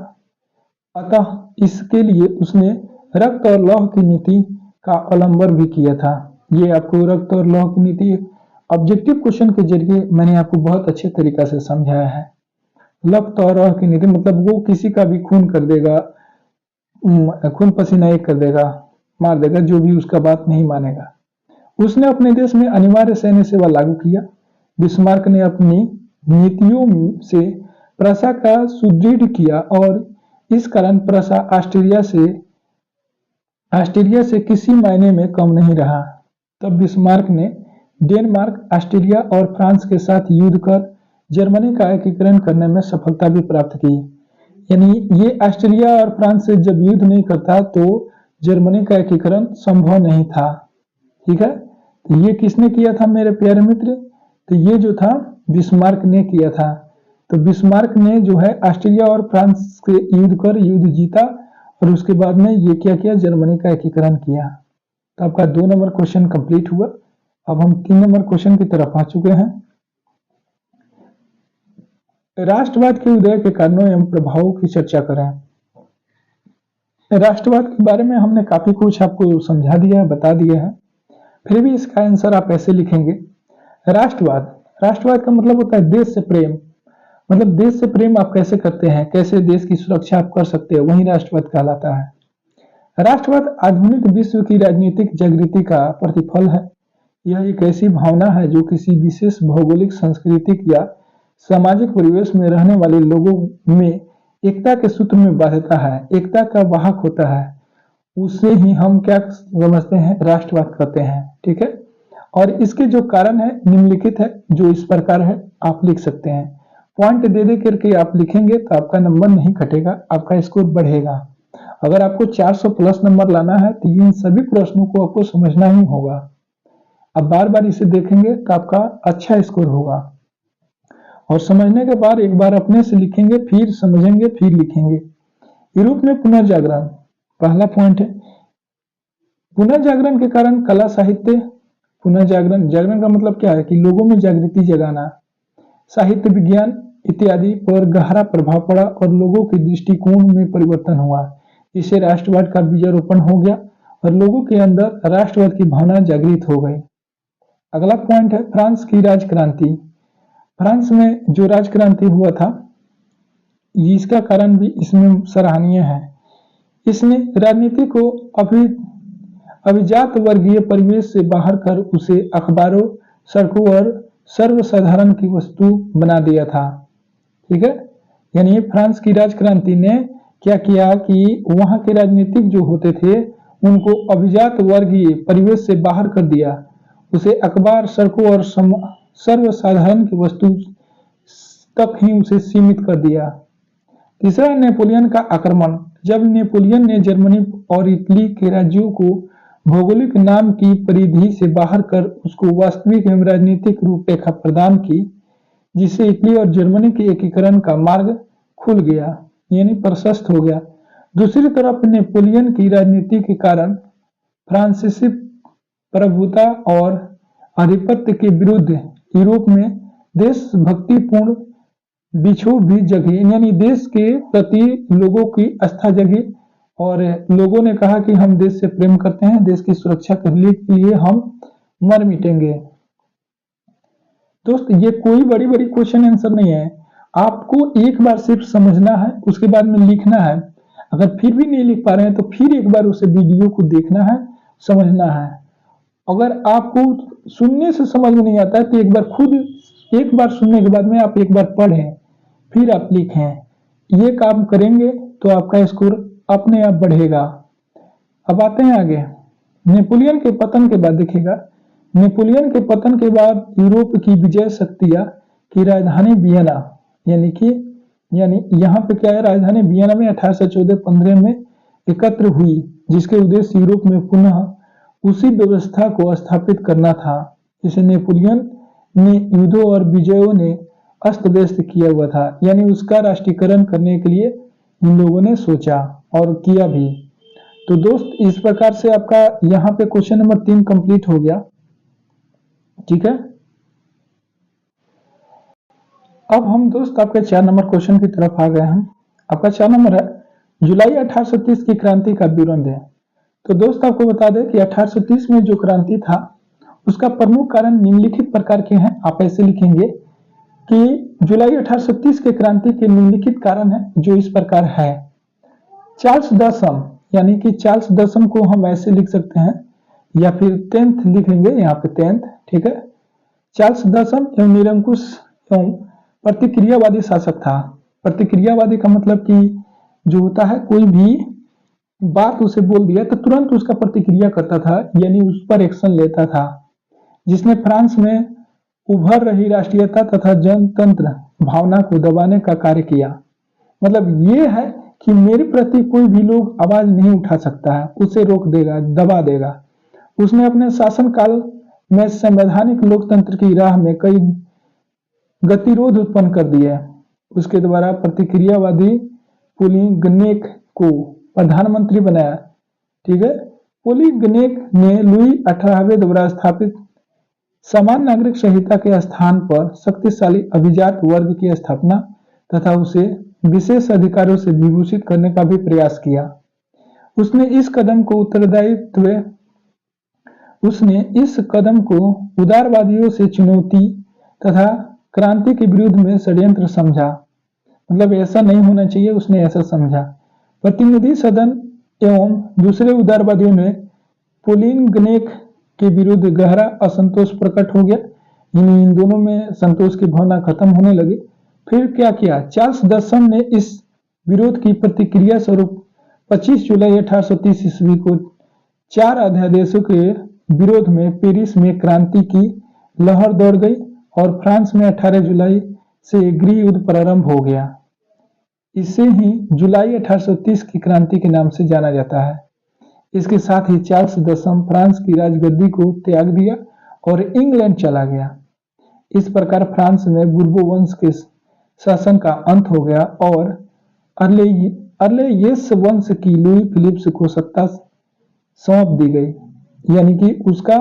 अतः इसके लिए उसने रक्त और लौह की नीति का अवलंबन भी किया था। ये आपको रक्त और लौह की नीति ऑब्जेक्टिव क्वेश्चन के जरिए मैंने आपको बहुत अच्छे तरीका से समझाया है। रक्त और लौह की नीति मतलब वो किसी का भी खून कर देगा, खून पसीना एक कर देगा, मार देगा, जो भी उसका बात नहीं मानेगा। उसने अपने देश में अनिवार्य सैन्य सेवा लागू किया। बिस्मार्क ने अपनी नीतियों से प्रसा का सुदृढ़ किया और इस कारण प्रसा ऑस्ट्रिया से किसी मायने में कम नहीं रहा। तब बिस्मार्क ने डेनमार्क, ऑस्ट्रिया और फ्रांस के साथ युद्ध कर जर्मनी का एकीकरण करने में सफलता भी प्राप्त की। यानी ये ऑस्ट्रिया और फ्रांस से जब युद्ध नहीं करता तो जर्मनी का एकीकरण संभव नहीं था, ठीक है। तो ये किसने किया था मेरे प्यारे मित्र? तो ये जो था बिस्मार्क ने किया था। तो बिस्मार्क ने जो है ऑस्ट्रिया और फ्रांस से युद्ध कर युद्ध जीता और उसके बाद में ये क्या किया? जर्मनी का एकीकरण किया। तो आपका 2 नंबर क्वेश्चन कंप्लीट हुआ। अब हम 3 नंबर क्वेश्चन की तरफ आ चुके हैं। राष्ट्रवाद के उदय के कारणों एवं प्रभावों की चर्चा करें। राष्ट्रवाद के बारे में हमने काफी कुछ आपको समझा दिया है, बता दिया है, फिर भी इसका आंसर आप ऐसे लिखेंगे। राष्ट्रवाद, राष्ट्रवाद का मतलब होता है देश से प्रेम। मतलब देश से प्रेम आप कैसे करते हैं, कैसे देश की सुरक्षा आप कर सकते हैं, वही राष्ट्रवाद कहलाता है। राष्ट्रवाद आधुनिक विश्व की राजनीतिक जागृति का प्रतिफल है। यह एक ऐसी भावना है जो किसी विशेष भौगोलिक, सांस्कृतिक या सामाजिक परिवेश में रहने वाले लोगों में एकता के सूत्र में बांधता है, एकता का वाहक होता है। उसे ही हम क्या समझते हैं, राष्ट्रवाद कहते हैं। ठीक है, और इसके जो कारण है निम्नलिखित है, जो इस प्रकार है, आप लिख सकते हैं। पॉइंट दे दे करके आप लिखेंगे तो आपका नंबर नहीं घटेगा, आपका स्कोर बढ़ेगा। अगर आपको 400 प्लस नंबर लाना है तो इन सभी प्रश्नों को आपको समझना ही होगा। अब बार बार इसे देखेंगे तो आपका अच्छा स्कोर होगा, और समझने के बाद एक बार अपने से लिखेंगे, फिर समझेंगे, फिर लिखेंगे। यूरोप में पुनर्जागरण, पहला पॉइंट है। पुनर्जागरण के कारण कला साहित्य, पुनर्जागरण, जागरण का मतलब क्या है कि लोगों में जागृति जगाना, साहित्य, विज्ञान इत्यादि पर गहरा प्रभाव पड़ा और लोगों के दृष्टिकोण में परिवर्तन हुआ। इससे राष्ट्रवाद का बीजारोपण हो गया और लोगों के अंदर राष्ट्रवाद की भावना जागृत हो गई। अगला पॉइंट है फ्रांस की राजक्रांति। फ्रांस में जो राजक्रांति हुआ था, इसका कारण भी इसमें सराहनीय है। इसने राजनीति को अभिजात वर्गीय परिवेश से बाहर कर उसे अखबारों, सड़कों और सर्वसाधारण की वस्तु बना दिया था। ठीक है, यानी फ्रांस की राजक्रांति ने क्या किया कि वहां के राजनीतिक जो होते थे उनको अभिजात वर्गीय परिवेश से बाहर कर दिया, उसे अखबार, सड़कों और सर्वसाधारण की वस्तु तक ही उसे सीमित कर दिया। तीसरा, नेपोलियन का आक्रमण। जब नेपोलियन ने जर्मनी और इटली के राज्यों को भौगोलिक नाम की परिधि से बाहर कर उसको वास्तविक एवं राजनीतिक रूपरेखा प्रदान की, जिससे इटली और जर्मनी के एकीकरण का मार्ग खुल गया, यानी प्रशस्त हो गया। दूसरी तरफ नेपोलियन की राजनीति के कारण फ्रांसीसी प्रभुता और आधिपत्य के विरुद्ध यूरोप में देशभक्तिपूर्ण बिछोह भी जगी, यानी देश के प्रति लोगों की आस्था जगी और लोगों ने कहा कि हम देश से प्रेम करते हैं, देश की सुरक्षा के लिए हम मर मिटेंगे। दोस्त, ये कोई बड़ी बड़ी क्वेश्चन आंसर नहीं है, आपको एक बार सिर्फ समझना है, उसके बाद में लिखना है। अगर फिर भी नहीं लिख पा रहे हैं तो फिर एक बार उसे वीडियो को देखना है, समझना है। अगर आपको सुनने से समझ में नहीं आता है तो एक बार खुद, एक बार सुनने के बाद में आप एक बार पढ़ें, फिर आप लिखें। ये काम करेंगे तो आपका स्कोर अपने आप बढ़ेगा। अब आते हैं आगे। नेपोलियन के पतन के बाद देखिएगा, नेपोलियन के पतन के बाद यूरोप की विजय शक्तियां की राजधानी वियना, यानी यहाँ पे क्या है, राजधानी वियना में 1814-15 में एकत्र हुई, जिसके उद्देश्य यूरोप में पुनः उसी व्यवस्था को स्थापित करना था जिसे नेपोलियन ने युद्धों और विजयों ने अस्त व्यस्त किया हुआ था। यानी उसका राष्ट्रीयकरण करने के लिए इन लोगों ने सोचा और किया भी। तो दोस्त, इस प्रकार से आपका यहाँ पे क्वेश्चन नंबर 3 कंप्लीट हो गया। ठीक है, अब हम दोस्त आपके 4 नंबर क्वेश्चन की तरफ आ गए हैं। आपका 4 नंबर है, जुलाई 1830 की क्रांति का विवरण दें। तो दोस्त आपको बता दें कि 1830 में जो क्रांति था उसका प्रमुख कारण निम्नलिखित प्रकार के हैं। आप ऐसे लिखेंगे कि जुलाई 1830 के क्रांति के निम्नलिखित कारण है, जो इस प्रकार है। चार्ल्स दशम, यानी कि चार्ल्स दशम को हम ऐसे लिख सकते हैं या फिर 10th लिखेंगे, यहाँ पे 10th। ठीक है, चार्ल्स दशम एवं निरंकुश एवं प्रतिक्रियावादी शासक था। प्रतिक्रियावादी का मतलब कि जो होता है, कोई भी बात उसे बोल दिया तो तुरंत उसका प्रतिक्रिया करता था, यानी उस पर एक्शन लेता था, जिसने फ्रांस में उभर रही राष्ट्रीयता तथा जनतंत्र भावना को दबाने का कार्य किया। मतलब ये है कि मेरे प्रति कोई भी लोग आवाज नहीं उठा सकता है, उसे रोक देगा, दबा देगा। उसने अपने शासनकाल में संवैधानिक लोकतंत्र की राह में कई गतिरोध उत्पन्न कर दिए। उसके द्वारा प्रतिक्रियावादी पोलिगनेक को प्रधानमंत्री बनाया। ठीक है, पोलिगनेक ने लुई 18वें द्वारा स्थापित समान नागरिक संहिता के स्थान पर शक्तिशाली अभिजात वर्ग की स्थापना तथा उसे विशेष अधिकारों से विभूषित करने का भी प्रयास किया। उसने इस कदम को उत्तरदायित्व उसने इस कदम को उदारवादियों से चुनौती तथा क्रांति के विरुद्ध में षड्यंत्र समझा। मतलब ऐसा नहीं होना चाहिए, उसने ऐसा समझा। प्रतिनिधि सदन एवं दूसरे उदारवादियों ने पोलिनगनेक के विरुद्ध गहरा असंतोष प्रकट हो गया। इन दोनों में संतोष की भावना खत्म होने लगी। फिर क्या किया, चार्ल्स दसम ने इस विरोध की प्रतिक्रिया स्वरूप 25 जुलाई 1830 ईस्वी को 4 अध्यादेशों के विरोध में पेरिस में क्रांति की लहर दौड़ गई और फ्रांस में 18 जुलाई से गृह युद्ध प्रारंभ हो गया। इसे ही जुलाई 1830 की क्रांति के नाम से जाना जाता है। इसके साथ ही चार्ल्स दसम फ्रांस की राजगद्दी को त्याग दिया और इंग्लैंड चला गया। इस प्रकार फ्रांस में बुर्बो वंश के शासन का अंत हो गया और अर्लेयेस वंश की लुई फिलिप्स को सत्ता सौंप दी गई। यानी कि उसका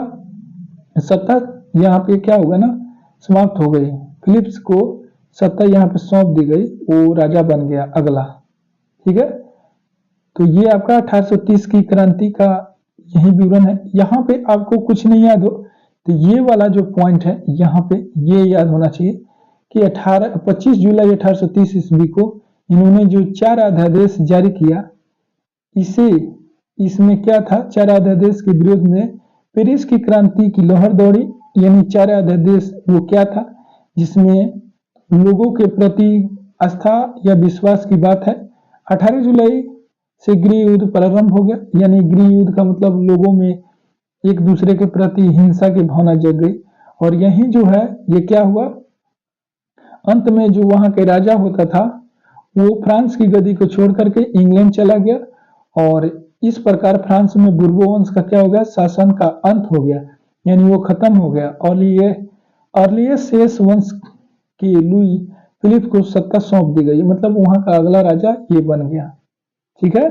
सत्ता यहाँ पे क्या होगा ना, समाप्त हो गई। फिलिप्स को सत्ता यहाँ पे सौंप दी गई, वो राजा बन गया अगला। ठीक है, तो ये आपका 1830 की क्रांति का यही विवरण है। यहाँ पे आपको कुछ नहीं याद हो तो ये वाला जो पॉइंट है यहाँ पे ये याद होना चाहिए कि 25 जुलाई 1830 ईस्वी को इन्होंने जो 4 अध्यादेश जारी किया, इसमें क्या था, 4 अध्यादेश के विरोध में पेरिस की क्रांति की लहर दौड़ी। यानी 4 अध्यादेश वो क्या था, जिसमें लोगों के प्रति आस्था या विश्वास की बात है। 18 जुलाई से गृह युद्ध प्रारंभ हो गया। यानी गृह युद्ध का मतलब लोगों में एक दूसरे के प्रति हिंसा की भावना जग गई। और यही जो है ये क्या हुआ, अंत में जो वहां के राजा होता था वो फ्रांस की गद्दी को छोड़ करके इंग्लैंड चला गया और इस प्रकार फ्रांस में बुर्बो वंश का क्या हो गया, शासन का अंत हो गया। यानी वो खत्म हो गया और ये अर्लियस वंश की लुई फिलिप को सत्ता सौंप दी गई। मतलब वहां का अगला राजा ये बन गया। ठीक है,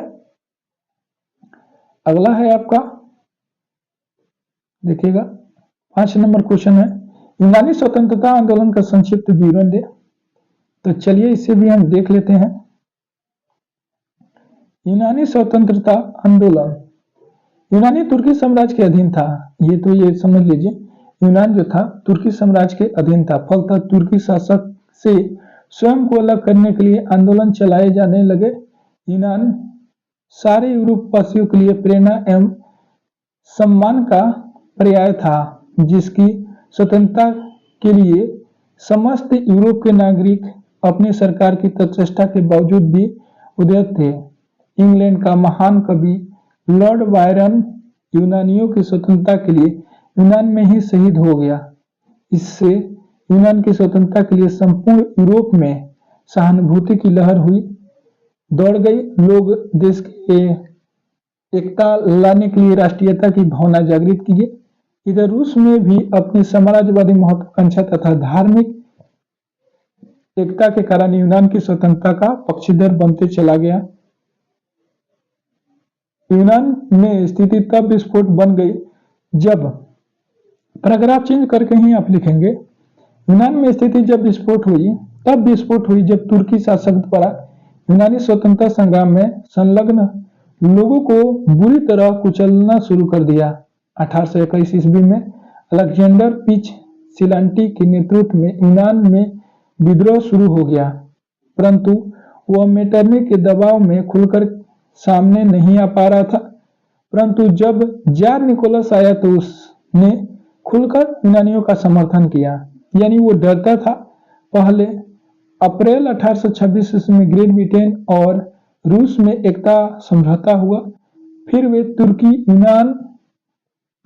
अगला है आपका, देखिएगा 5 नंबर क्वेश्चन है, यूनानी स्वतंत्रता आंदोलन का संक्षिप्त विवरण दे। तो चलिए इसे भी हम देख लेते हैं। यूनानी स्वतंत्रता आंदोलन यूनानी तुर्की साम्राज्य के अधीन था। ये समझ लीजिए, यूनान जो था तुर्की साम्राज्य के अधीन था। फलतः तुर्की शासक से स्वयं को अलग करने के लिए आंदोलन चलाए जाने लगे। यूनान सारे यूरोपवासियों के लिए प्रेरणा एवं सम्मान का पर्याय था, जिसकी स्वतंत्रता के लिए समस्त यूरोप के नागरिक अपनी सरकार की तटस्थता के बावजूद भी उद्यत थे। इंग्लैंड का महान कवि लॉर्ड बायरन यूनानियों की स्वतंत्रता के लिए यूनान में ही शहीद हो गया। इससे यूनान की स्वतंत्रता के लिए संपूर्ण यूरोप में सहानुभूति की लहर हुई, दौड़ गई। लोग देश के एकता लाने के लिए राष्ट्रीयता की भावना जागृत किए। इधर रूस में भी अपनी साम्राज्यवादी महत्वाकांक्षा तथा धार्मिक एकता के कारण यूनान की स्वतंत्रता का पक्षधर बनते चला गया। यूनान में स्थिति तब विस्फोट बन गई जब, पैराग्राफ चेंज करके ही आप लिखेंगे, यूनान में स्थिति जब विस्फोट हुई तब विस्फोट हुई जब तुर्की शासक द्वारा यूनानी स्वतंत्रता संग्राम में संलग्न लोगों को बुरी तरह कुचलना शुरू कर दिया। 1821 ईस्वी में अलेक्जेंडर पिच सिलांटी के नेतृत्व में यूनान में विद्रोह शुरू हो गया, परंतु वह मेटरनी के दबाव में खुलकर सामने नहीं आ पा रहा था। परंतु जब जार निकोलस आया तो उसने खुलकर यूनानियों का समर्थन किया। यानी वो डरता था। पहले अप्रैल 1826 ईस्वी में ग्रेट ब्रिटेन और रूस में एकता समझौता हुआ। फिर वे तुर्की यूनान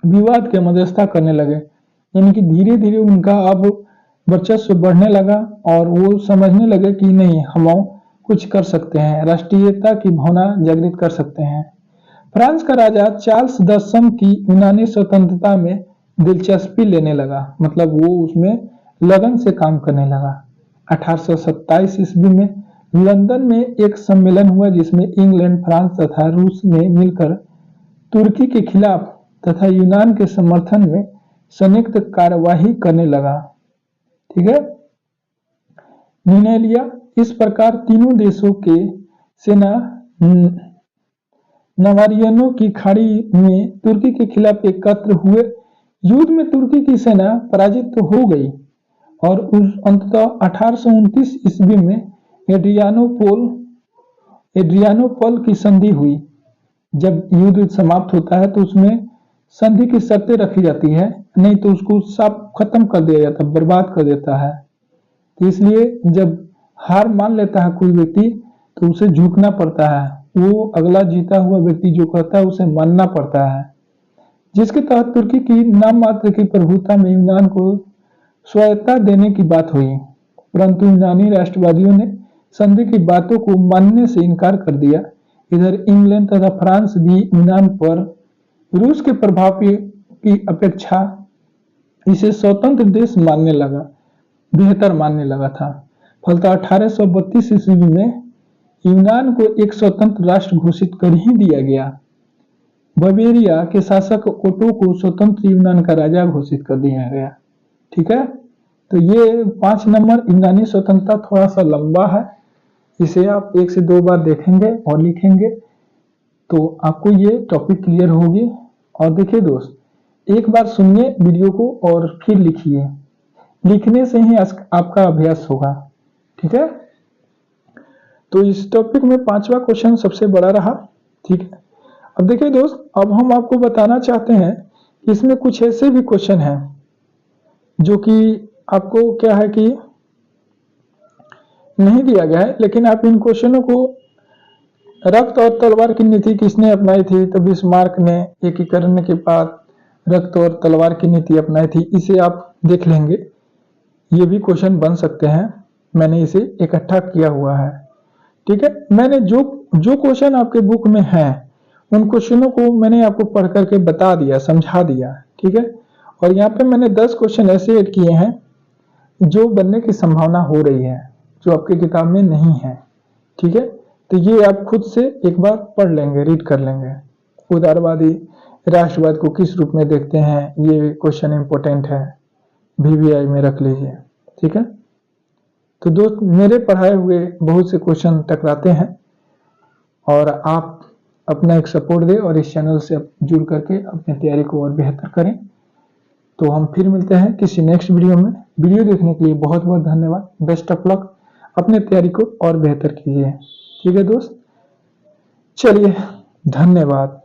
विवाद के मध्यस्थता करने लगे। यानी कि धीरे धीरे उनका अब वर्चस्व बढ़ने लगा और वो समझने लगे कि नहीं, हम कुछ कर सकते हैं, राष्ट्रीयता की भावना जागृत कर सकते हैं। फ्रांस का राजा चार्ल्स दसम की यूनानी स्वतंत्रता में दिलचस्पी लेने लगा। मतलब वो उसमें लगन से काम करने लगा। 1827 ईस्वी में लंदन में एक सम्मेलन हुआ जिसमें इंग्लैंड, फ्रांस तथा रूस ने मिलकर तुर्की के खिलाफ तथा यूनान के समर्थन में संयुक्त कार्यवाही करने लगा। ठीक है, निर्णय लिया। इस प्रकार तीनों देशों के सेना नवारियनों की खाड़ी में तुर्की के खिलाफ एकत्र हुए। युद्ध में तुर्की की सेना पराजित तो हो गई और अंततः 1829 ईस्वी में एड्रियानोपल की संधि हुई। जब युद्ध समाप्त होता है तो उसमें संधि की शर्तें रखी जाती है, नहीं तो उसको साफ खत्म कर दिया जाता है, बर्बाद कर देता है। तो इसलिए जब हार मान लेता है कोई व्यक्ति तो उसे झुकना पड़ता है, वो अगला जीता हुआ व्यक्ति जो कहता है उसे मानना पड़ता है, जिसके तहत तुर्की की नाम मात्र की प्रभुता में यूनान को स्वायत्तता देने की बात हुई। परंतु यूनानी राष्ट्रवादियों ने संधि की बातों को मानने से इनकार कर दिया। इधर इंग्लैंड तथा फ्रांस भी यूनान पर रूस के प्रभाव की अपेक्षा इसे स्वतंत्र देश मानने लगा, बेहतर मानने लगा था। फलतः 1832 ईस्वी में यूनान को एक स्वतंत्र राष्ट्र घोषित कर ही दिया गया। बवेरिया के शासक ओटो को स्वतंत्र यूनान का राजा घोषित कर दिया गया। ठीक है, तो ये 5 नंबर यूनानी स्वतंत्रता थोड़ा सा लंबा है, इसे आप 1 से 2 बार देखेंगे और लिखेंगे तो आपको ये टॉपिक क्लियर होगी। और देखिए दोस्त, एक बार सुनिए वीडियो को और फिर लिखिए, लिखने से ही आपका अभ्यास होगा। ठीक है, तो इस टॉपिक में 5वां क्वेश्चन सबसे बड़ा रहा। ठीक है, अब देखिए दोस्त, अब हम आपको बताना चाहते हैं कि इसमें कुछ ऐसे भी क्वेश्चन हैं जो कि आपको क्या है कि नहीं दिया गया है, लेकिन आप इन क्वेश्चनों को रक्त और तलवार की नीति किसने अपनाई थी, तो बिस्मार्क ने एकीकरण के बाद रक्त और तलवार की नीति अपनाई थी, इसे आप देख लेंगे। ये भी क्वेश्चन बन सकते हैं, मैंने इसे इकट्ठा किया हुआ है। ठीक है, मैंने जो क्वेश्चन आपके बुक में है उन क्वेश्चनों को मैंने आपको पढ़ करके बता दिया, समझा दिया। ठीक है, और यहाँ पे मैंने 10 क्वेश्चन ऐसे ऐड किए हैं जो बनने की संभावना हो रही है, जो आपकी किताब में नहीं है। ठीक है, तो ये आप खुद से एक बार पढ़ लेंगे, रीड कर लेंगे। उदारवादी राष्ट्रवाद को किस रूप में देखते हैं, ये क्वेश्चन इंपॉर्टेंट है, VVI में रख लीजिए। ठीक है, तो दोस्त, मेरे पढ़ाए हुए बहुत से क्वेश्चन टकराते हैं और आप अपना एक सपोर्ट दें और इस चैनल से जुड़ करके अपनी तैयारी को और बेहतर करें। तो हम फिर मिलते हैं किसी नेक्स्ट वीडियो में। वीडियो देखने के लिए बहुत बहुत धन्यवाद। बेस्ट ऑफ लक, अपने तैयारी को और बेहतर कीजिए। ठीक है दोस्त, चलिए, धन्यवाद।